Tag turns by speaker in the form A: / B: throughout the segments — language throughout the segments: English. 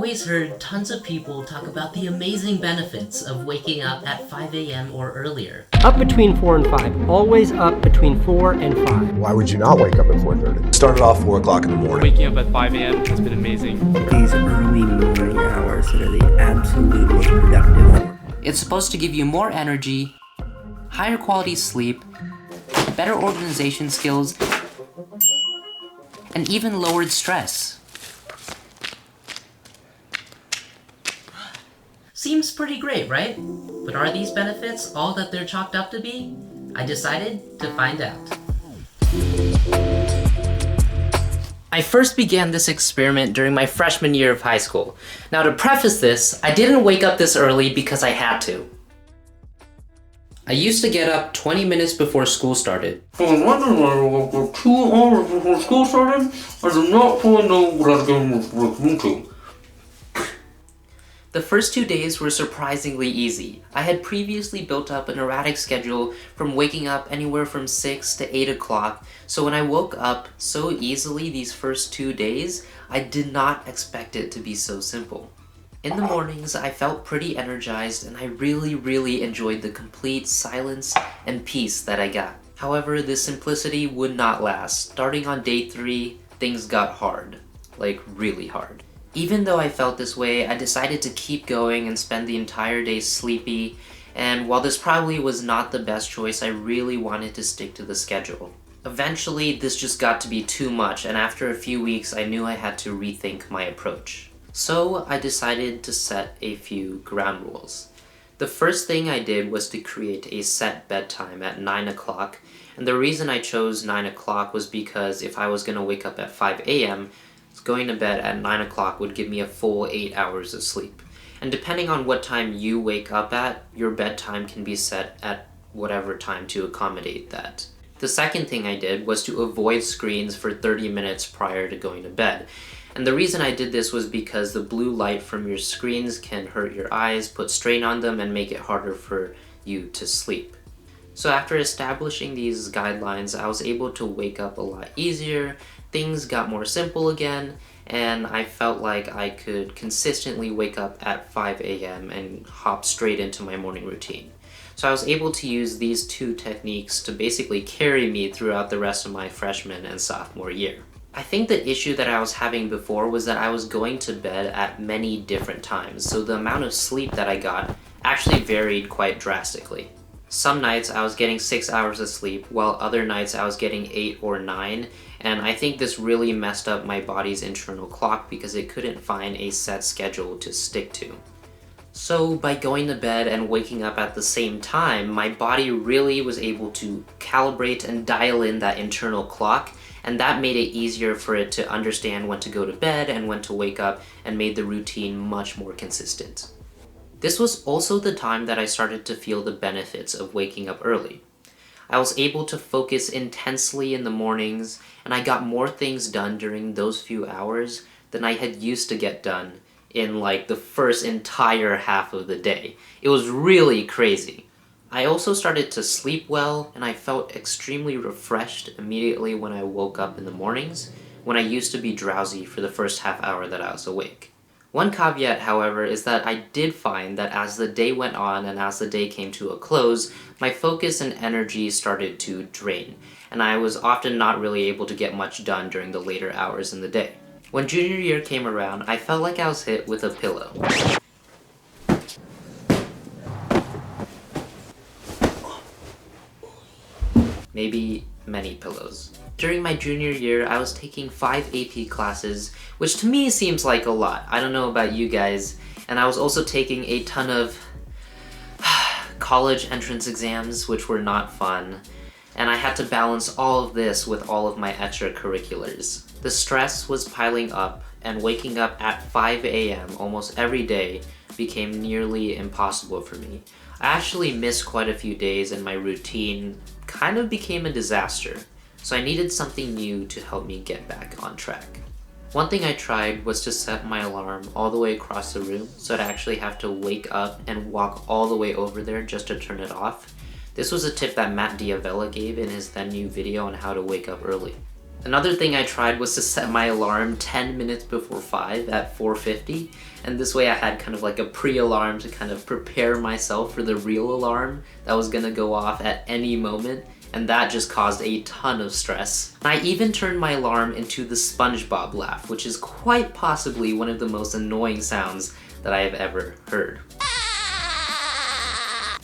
A: always heard tons of people talk about the amazing benefits of waking up at 5 a.m. or earlier.
B: Up between 4 and 5. Always up between 4 and 5.
C: Why would you not wake up at 4:30?
D: Started off 4 o'clock in the morning.
E: Waking up at 5 a.m. has been amazing.
F: These early morning hours that are the absolute most productive.
G: It's supposed to give you more energy, higher quality sleep, better organization skills, and even lowered stress.
A: Seems pretty great, right? But are these benefits all that they're chalked up to be? I decided to find out. I first began this experiment during my freshman year of high school. Now, to preface this, I didn't wake up this early because I had to. I used to get up 20 minutes before school started.
H: So I'm wondering why I woke up 2 hours before school started. I did not find out what I was going to look into.
G: The first 2 days were surprisingly easy. I had previously built up an erratic schedule from waking up anywhere from 6 to 8 o'clock, so when I woke up so easily these first 2 days, I did not expect it to be so simple. In the mornings, I felt pretty energized and I really enjoyed the complete silence and peace that I got. However, this simplicity would not last. Starting on day 3, things got hard. Like, really hard. Even though I felt this way, I decided to keep going and spend the entire day sleepy, and while this probably was not the best choice, I really wanted to stick to the schedule. Eventually, this just got to be too much, and after a few weeks, I knew I had to rethink my approach. So I decided to set a few ground rules. The first thing I did was to create a set bedtime at 9 o'clock, and the reason I chose 9 o'clock was because if I was going to wake up at 5 a.m., going to bed at 9 o'clock would give me a full 8 hours of sleep. And depending on what time you wake up at, your bedtime can be set at whatever time to accommodate that. The second thing I did was to avoid screens for 30 minutes prior to going to bed. And the reason I did this was because the blue light from your screens can hurt your eyes, put strain on them, and make it harder for you to sleep. So after establishing these guidelines, I was able to wake up a lot easier, things got more simple again, and I felt like I could consistently wake up at 5 a.m. and hop straight into my morning routine. So I was able to use these 2 techniques to basically carry me throughout the rest of my freshman and sophomore year. I think the issue that I was having before was that I was going to bed at many different times, so the amount of sleep that I got actually varied quite drastically. Some nights I was getting 6 hours of sleep, while other nights I was getting 8 or 9, and I think this really messed up my body's internal clock because it couldn't find a set schedule to stick to. So by going to bed and waking up at the same time, my body really was able to calibrate and dial in that internal clock, and that made it easier for it to understand when to go to bed and when to wake up, and made the routine much more consistent. This was also the time that I started to feel the benefits of waking up early. I was able to focus intensely in the mornings, and I got more things done during those few hours than I had used to get done in like the first entire half of the day. It was really crazy. I also started to sleep well, and I felt extremely refreshed immediately when I woke up in the mornings, when I used to be drowsy for the first half hour that I was awake. One caveat, however, is that I did find that as the day went on and as the day came to a close, my focus and energy started to drain, and I was often not really able to get much done during the later hours in the day. When junior year came around, I felt like I was hit with a pillow. Maybe many pillows. During my junior year, I was taking 5 AP classes, which to me seems like a lot. I don't know about you guys. And I was also taking a ton of college entrance exams, which were not fun. And I had to balance all of this with all of my extracurriculars. The stress was piling up, and waking up at 5 a.m. almost every day became nearly impossible for me. I actually missed quite a few days, and my routine kind of became a disaster. So I needed something new to help me get back on track. One thing I tried was to set my alarm all the way across the room, so I'd actually have to wake up and walk all the way over there just to turn it off. This was a tip that Avella gave in his then new video on how to wake up early. Another thing I tried was to set my alarm 10 minutes before 5 at 4:50, and this way I had kind of like a pre-alarm to kind of prepare myself for the real alarm that was gonna go off at any moment, and that just caused a ton of stress. I even turned my alarm into the SpongeBob laugh, which is quite possibly one of the most annoying sounds that I have ever heard.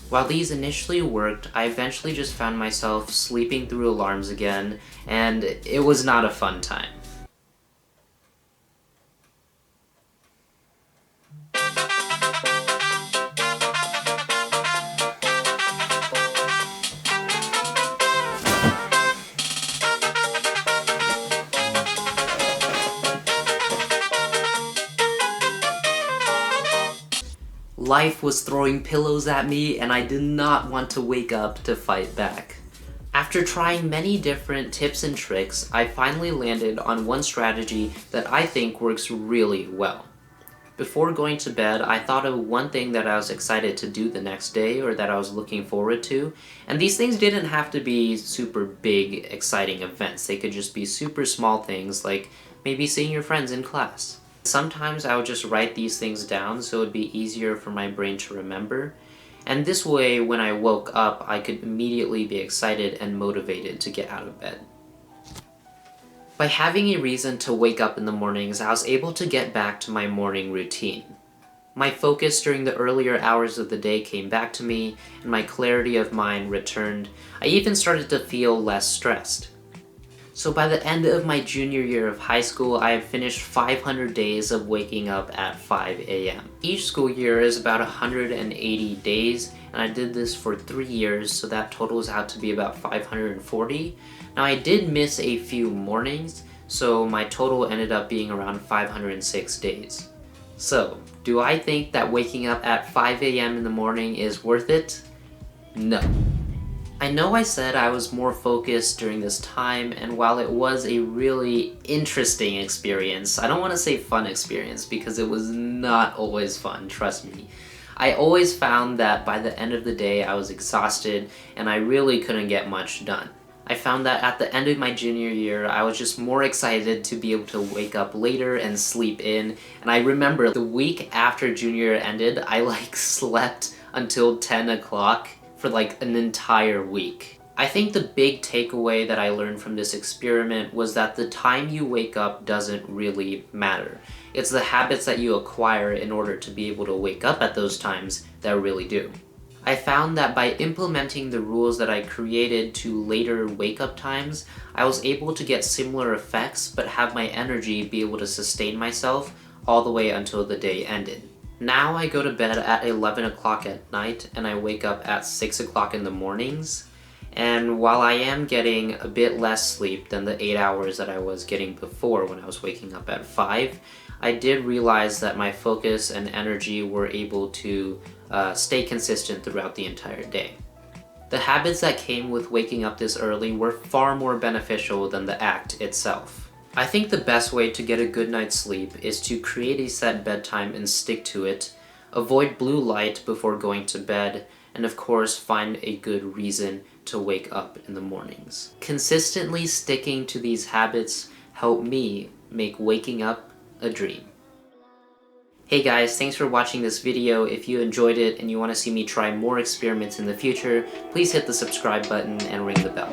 G: While these initially worked, I eventually just found myself sleeping through alarms again, and it was not a fun time. Life was throwing pillows at me, and I did not want to wake up to fight back. After trying many different tips and tricks, I finally landed on one strategy that I think works really well. Before going to bed, I thought of one thing that I was excited to do the next day or that I was looking forward to, and these things didn't have to be super big, exciting events. They could just be super small things like maybe seeing your friends in class. Sometimes I would just write these things down so it would be easier for my brain to remember, and this way when I woke up I could immediately be excited and motivated to get out of bed. By having a reason to wake up in the mornings, I was able to get back to my morning routine. My focus during the earlier hours of the day came back to me, and my clarity of mind returned. I even started to feel less stressed. So by the end of my junior year of high school, I have finished 500 days of waking up at 5 a.m. Each school year is about 180 days, and I did this for 3 years, so that totals out to be about 540. Now I did miss a few mornings, so my total ended up being around 506 days. So, do I think that waking up at 5 a.m. in the morning is worth it? No. I know I said I was more focused during this time, and while it was a really interesting experience, I don't want to say fun experience because it was not always fun, trust me. I always found that by the end of the day I was exhausted and I really couldn't get much done. I found that at the end of my junior year, I was just more excited to be able to wake up later and sleep in, and I remember the week after junior year ended, I slept until 10 o'clock for an entire week. I think the big takeaway that I learned from this experiment was that the time you wake up doesn't really matter. It's the habits that you acquire in order to be able to wake up at those times that really do. I found that by implementing the rules that I created to later wake-up times, I was able to get similar effects but have my energy be able to sustain myself all the way until the day ended. Now I go to bed at 11 o'clock at night and I wake up at 6 o'clock in the mornings, and while I am getting a bit less sleep than the 8 hours that I was getting before when I was waking up at 5, I did realize that my focus and energy were able to stay consistent throughout the entire day. The habits that came with waking up this early were far more beneficial than the act itself. I think the best way to get a good night's sleep is to create a set bedtime and stick to it, avoid blue light before going to bed, and of course find a good reason to wake up in the mornings. Consistently sticking to these habits help me make waking up a dream. Hey guys, thanks for watching this video. If you enjoyed it and you want to see me try more experiments in the future, please hit the subscribe button and ring the bell.